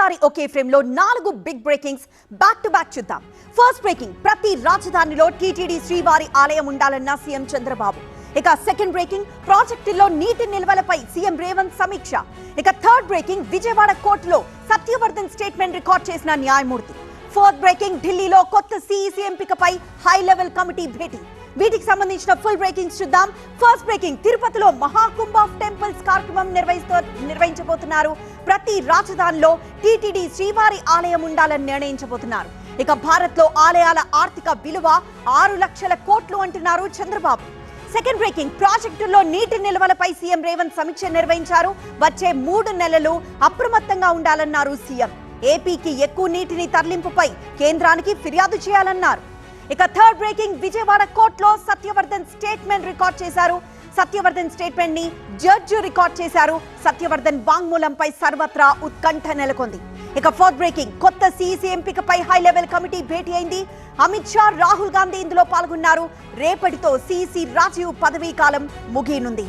ఒకేసారి ఒకే ఫ్రేమ్ లో 4 big breakings back to back చూద్దాం. ఫస్ట్ బ్రేకింగ్, ప్రతి రాజధానిలో టీటీడీ శ్రీవారి ఆలయం ఉండాలన్న సీఎం చంద్రబాబు. ఇక సెకండ్ బ్రేకింగ్, ప్రాజెక్టుల్లో నీటి నిల్వలపై సీఎం రేవంత్ సమీక్ష. ఇక థర్డ్ బ్రేకింగ్, విజయవాడ కోర్టులో సత్యవర్ధన్ స్టేట్మెంట్ రికార్డ్ చేసిన న్యాయమూర్తి. ఫోర్త్ బ్రేకింగ్, ఢిల్లీలో కొత్త సిఇసి ఎంపికపై హై లెవెల్ కమిటీ భేటీ. వీటికి సంబంధించిన ఫుల్ బ్రేకింగ్స్ చూద్దాం. ఫస్ట్ బ్రేకింగ్, తిరుపతిలో మహాకుంభ ఆఫ్ టెంపుల్స్ కార్యక్రమం నిర్వహించబోతున్నారు. ప్రతి రాజధానిలో టీటీడీ శ్రీవారి ఆలయం ఉండాలని నిర్ణయించబోతున్నారు. ఇక భారత్ లో ఆలయాల ఆర్థిక విలువ 6 లక్షల కోట్లు అంటున్నారు చంద్రబాబు. సెకండ్ బ్రేకింగ్, ప్రాజెక్టుల్లో నీటి నిల్వలపై సీఎం రేవంత్ సమీక్ష నిర్వహించారు. వచ్చే 3 నెలలు అప్రమత్తంగా ఉండాలన్నారు సీఎం. ఏపీకి ఎక్కువ నీటిని తరలింపుపై కేంద్రానికి ఫిర్యాదు చేయాలన్నారు. ఇక థర్డ్ బ్రేకింగ్, విజయవాడ కోర్టులో సత్యవర్ధన్ స్టేట్మెంట్ రికార్డ్ చేశారు. సత్యవర్ధన్ స్టేట్మెంట్ ని జడ్జి రికార్డ్ చేశారు. సత్యవర్ధన్ వాంగ్మూలంపై సర్వత్రా ఉత్కంఠ నెలకొంది. ఇక ఫోర్త్ బ్రేకింగ్, కొత్త సిఇసి ఎంపికపై హై లెవెల్ కమిటీ భేటీ అయింది. అమిత్ షా, రాహుల్ గాంధీ ఇందులో పాల్గొన్నారు. రేపటితో సిఇసి రాజీవ్ పదవీ కాలం ముగియనుంది.